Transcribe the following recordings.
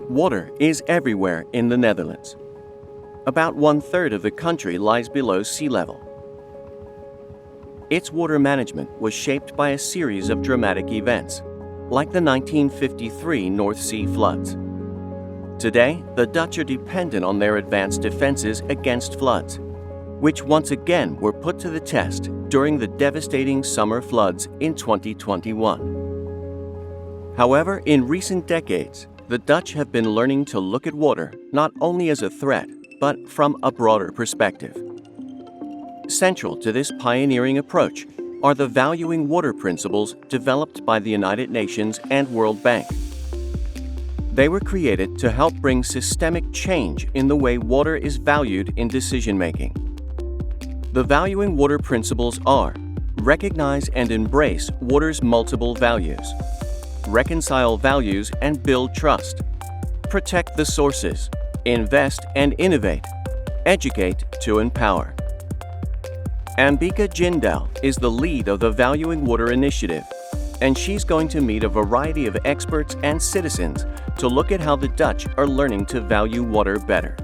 Water is everywhere in the Netherlands. About 1/3 of the country lies below sea level. Its water management was shaped by a series of dramatic events, like the 1953 North Sea floods. Today, the Dutch are dependent on their advanced defenses against floods, which once again were put to the test during the devastating summer floods in 2021. However, in recent decades, the Dutch have been learning to look at water not only as a threat, but from a broader perspective. Central to this pioneering approach are the valuing water principles developed by the United Nations and World Bank. They were created to help bring systemic change in the way water is valued in decision-making. The valuing water principles are: recognize and embrace water's multiple values, reconcile values and build trust, protect the sources, invest and innovate, educate to empower. Ambika Jindal is the lead of the Valuing Water Initiative, and she's going to meet a variety of experts and citizens to look at how the Dutch are learning to value water better.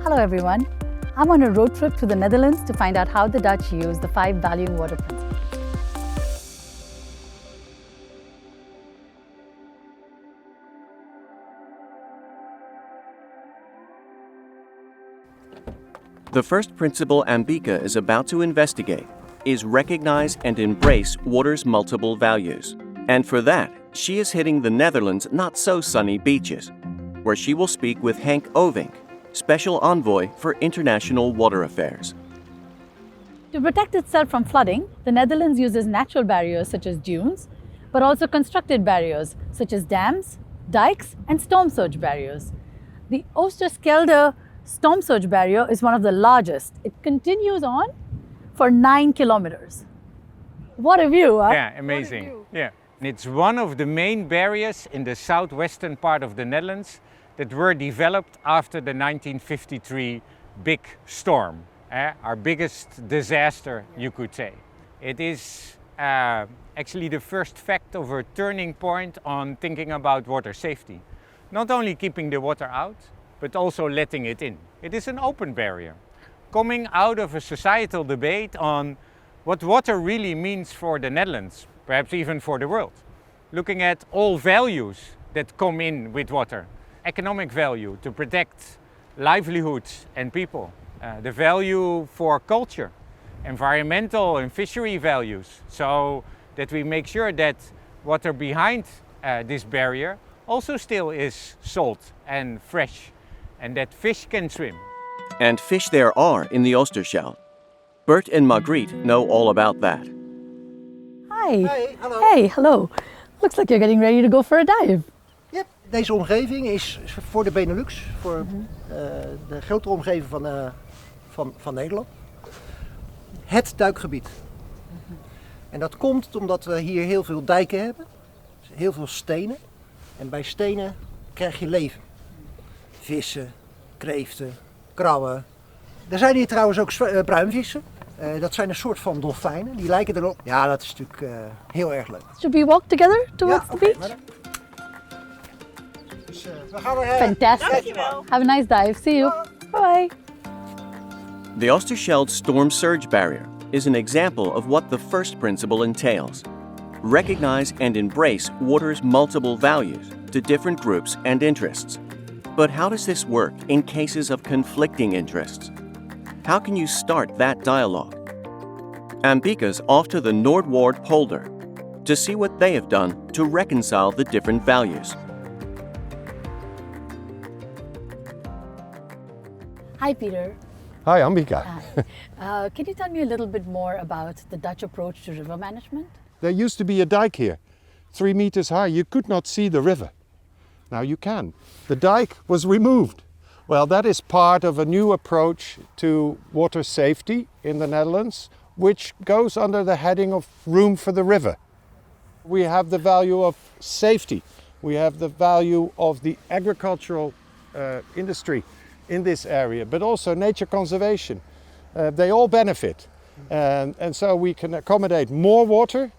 Hello everyone. I'm on a road trip to the Netherlands to find out how the Dutch use the 5 valuing water principles. The first principle Ambika is about to investigate is recognize and embrace water's multiple values. And for that, she is hitting the Netherlands' not-so-sunny beaches, where she will speak with Henk Ovink, Special Envoy for International Water Affairs. To protect itself from flooding, the Netherlands uses natural barriers such as dunes, but also constructed barriers such as dams, dikes, and storm surge barriers. The Oosterschelde storm surge barrier is one of the largest. It continues on for 9 kilometers. What a view, huh? Yeah, amazing. Yeah. And it's one of the main barriers in the southwestern part of the Netherlands that were developed after the 1953 big storm, our biggest disaster, you could say. It is actually the first fact of a turning point on thinking about water safety. Not only keeping the water out, but also letting it in. It is an open barrier, coming out of a societal debate on what water really means for the Netherlands, perhaps even for the world. Looking at all values that come in with water. Economic value to protect livelihoods and people. The value for culture, environmental and fishery values, so that we make sure that water behind this barrier also still is salt and fresh, and that fish can swim. And fish there are in the Oosterschelde. Bert and Margriet know all about that. Hi. Hey, hallo. Hey, hello. Looks like you're getting ready to go for a dive. Yep, deze omgeving is voor de Benelux, voor de grotere omgeving van Nederland. Het duikgebied. En dat komt omdat we hier heel veel dijken hebben, heel veel stenen. En bij stenen krijg je leven. Vissen, kreeften, krabben. Er zijn hier trouwens ook bruinvissen. Dat zijn een soort van dolfijnen, die lijken erop. Ja, dat is natuurlijk heel erg leuk. Should we walk together towards the beach? Maar dus we gaan er Fantastic. Have a nice dive. See you. Bye. The Oosterschelde storm surge barrier is an example of what the first principle entails. Recognize and embrace water's multiple values to different groups and interests. But how does this work in cases of conflicting interests? How can you start that dialogue? Ambika's off to the Noordwoord Polder to see what they have done to reconcile the different values. Hi, Peter. Hi, Ambika. Can you tell me a little bit more about the Dutch approach to river management? There used to be a dike here, 3 meters high. You could not see the river. Now you can. The dike was removed. Well, that is part of a new approach to water safety in the Netherlands, which goes under the heading of room for the river. We have the value of safety. We have the value of the agricultural industry in this area, but also nature conservation. They all benefit. And so we can accommodate more water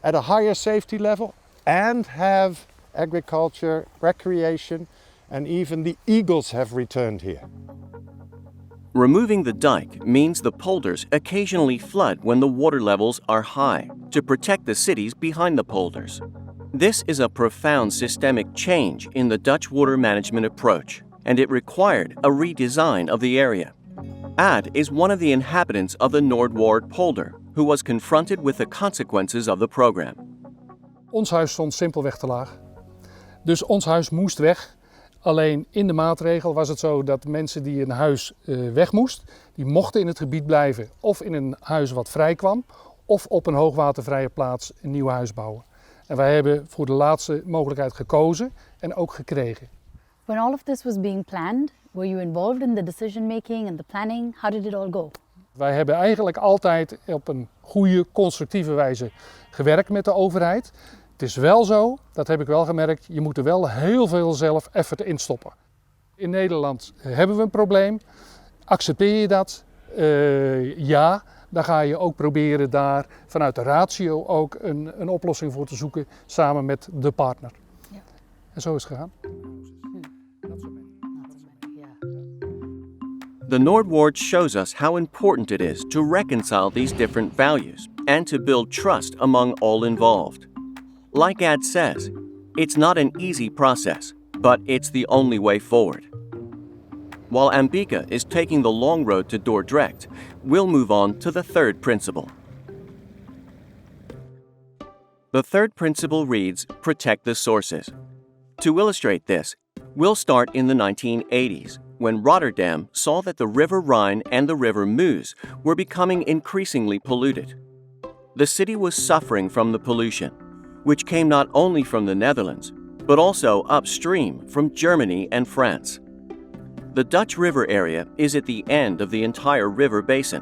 at a higher safety level and have agriculture, recreation, and even the eagles have returned here. Removing the dike means the polders occasionally flood when the water levels are high to protect the cities behind the polders. This is a profound systemic change in the Dutch water management approach, and it required a redesign of the area. Ad is one of the inhabitants of the Noordwoord polder, who was confronted with the consequences of the program. Ons huis stond simpelweg te laag. Dus ons huis moest weg. Alleen in de maatregel was het zo dat mensen die een huis weg moest, die mochten in het gebied blijven of in een huis wat vrij kwam, of op een hoogwatervrije plaats een nieuw huis bouwen. En wij hebben voor de laatste mogelijkheid gekozen en ook gekregen. When all of this was being planned, were you involved in the decision making and the planning? How did it all go? Wij hebben eigenlijk altijd op een goede, constructieve wijze gewerkt met de overheid. Het is wel zo, dat heb ik wel gemerkt, je moet er wel heel veel zelf effort in stoppen. In Nederland hebben we een probleem. Accepteer je dat? Ja, dan ga je ook proberen daar vanuit de ratio ook een oplossing voor te zoeken samen met de partner. Ja. En zo is het gegaan. The Noordwoord shows us how important it is to reconcile these different values and to build trust among all involved. Like Ad says, it's not an easy process, but it's the only way forward. While Ambika is taking the long road to Dordrecht, we'll move on to the third principle. The third principle reads, protect the sources. To illustrate this, we'll start in the 1980s, when Rotterdam saw that the River Rhine and the River Meuse were becoming increasingly polluted. The city was suffering from the pollution, which came not only from the Netherlands, but also upstream from Germany and France. The Dutch river area is at the end of the entire river basin.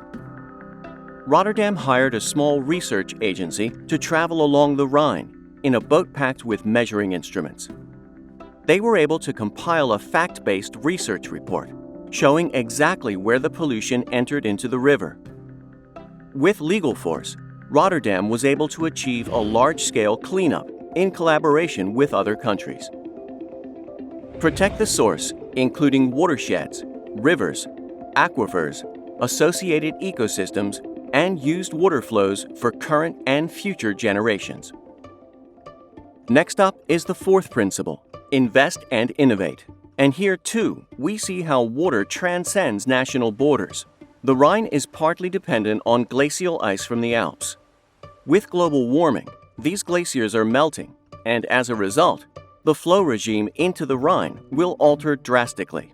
Rotterdam hired a small research agency to travel along the Rhine in a boat packed with measuring instruments. They were able to compile a fact-based research report showing exactly where the pollution entered into the river. With legal force, Rotterdam was able to achieve a large-scale cleanup in collaboration with other countries. Protect the source, including watersheds, rivers, aquifers, associated ecosystems, and used water flows for current and future generations. Next up is the fourth principle, invest and innovate. And here too, we see how water transcends national borders. The Rhine is partly dependent on glacial ice from the Alps. With global warming, these glaciers are melting, and as a result, the flow regime into the Rhine will alter drastically.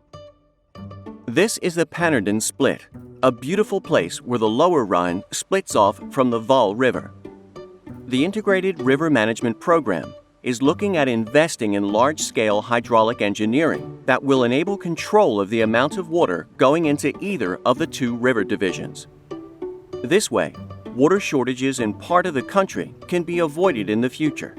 This is the Pannerden Split, a beautiful place where the lower Rhine splits off from the Waal River. The Integrated River Management Program is looking at investing in large-scale hydraulic engineering that will enable control of the amount of water going into either of the two river divisions. This way, water shortages in part of the country can be avoided in the future.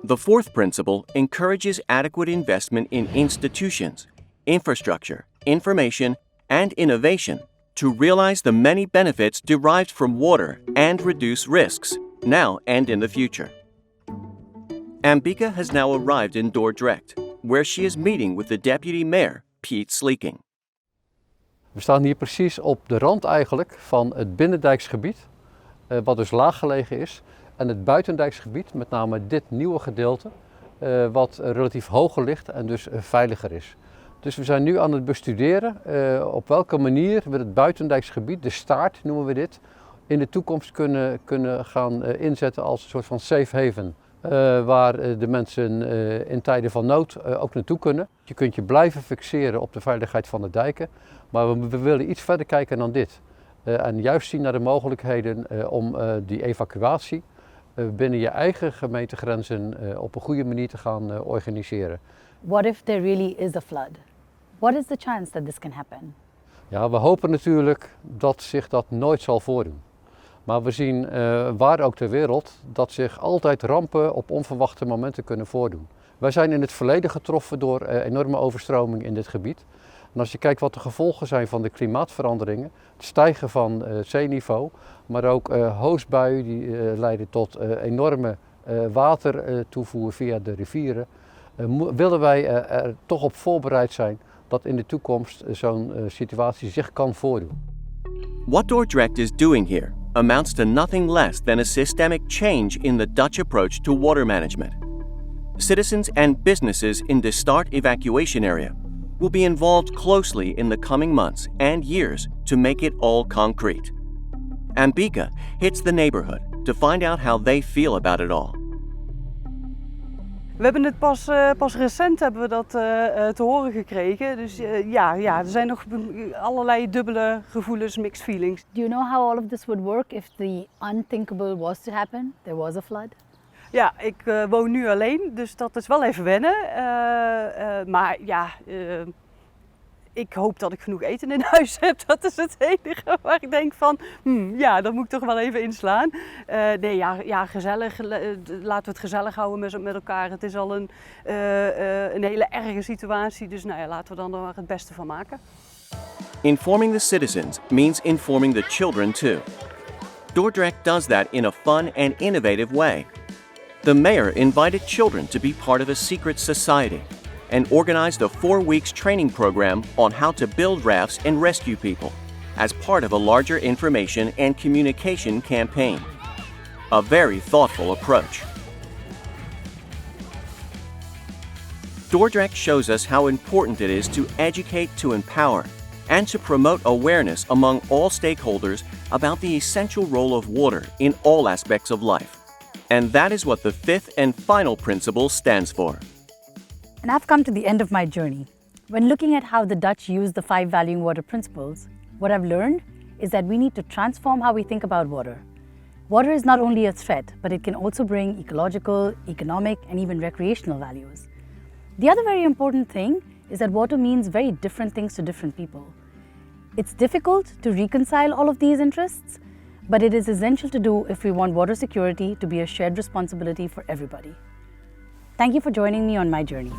The fourth principle encourages adequate investment in institutions, infrastructure, information, and innovation to realize the many benefits derived from water and reduce risks, now and in the future. Ambika has now arrived in Dordrecht, where she is meeting with the deputy mayor, Piet Sleeking. We staan hier precies op de rand eigenlijk van het binnendijksgebied, wat dus laaggelegen is, en het buitendijksgebied, met name dit nieuwe gedeelte, wat relatief hoger ligt en dus veiliger is. Dus we zijn nu aan het bestuderen op welke manier we het buitendijksgebied, de staart noemen we dit, in de toekomst kunnen gaan inzetten als een soort van safe haven. Waar de mensen in tijden van nood ook naartoe kunnen. Je kunt je blijven fixeren op de veiligheid van de dijken, maar we willen iets verder kijken dan dit. En juist zien naar de mogelijkheden om die evacuatie binnen je eigen gemeentegrenzen op een goede manier te gaan organiseren. What if there really is a flood? What is the chance that this can happen? Ja, we hopen natuurlijk dat zich dat nooit zal voordoen. Maar we zien waar ook ter wereld dat zich altijd rampen op onverwachte momenten kunnen voordoen. Wij zijn in het verleden getroffen door enorme overstroming in dit gebied. En als je kijkt wat de gevolgen zijn van de klimaatveranderingen, het stijgen van zeeniveau, maar ook hoosbuien die leiden tot enorme watertoevoer via de rivieren. willen wij er toch op voorbereid zijn dat in de toekomst zo'n situatie zich kan voordoen. What Dordrecht is doing here amounts to nothing less than a systemic change in the Dutch approach to water management. Citizens and businesses in the Start evacuation area will be involved closely in the coming months and years to make it all concrete. Ambika hits the neighborhood to find out how they feel about it all. We hebben het pas recent hebben we dat te horen gekregen. Dus ja, er zijn nog allerlei dubbele gevoelens, mixed feelings. Do you know how all of this would work if the unthinkable was to happen? There was a flood? Ja, ik woon nu alleen, dus dat is wel even wennen. Maar ja, ik hoop dat ik genoeg eten in huis heb. Dat is het enige waar ik denk van, ja, dat moet ik toch wel even inslaan. Nee, ja, gezellig. Laten we het gezellig houden met elkaar. Het is al een hele erge situatie, dus nou ja, laten we dan er het beste van maken. Informing the citizens means informing the children too. Dordrecht does that in a fun and innovative way. The mayor invited children to be part of a secret society and organized a 4 weeks training program on how to build rafts and rescue people as part of a larger information and communication campaign. A very thoughtful approach. Dordrecht shows us how important it is to educate to empower and to promote awareness among all stakeholders about the essential role of water in all aspects of life. And that is what the fifth and final principle stands for. And I've come to the end of my journey. When looking at how the Dutch use the 5 valuing water principles, what I've learned is that we need to transform how we think about water. Water is not only a threat, but it can also bring ecological, economic, and even recreational values. The other very important thing is that water means very different things to different people. It's difficult to reconcile all of these interests, but it is essential to do if we want water security to be a shared responsibility for everybody. Thank you for joining me on my journey.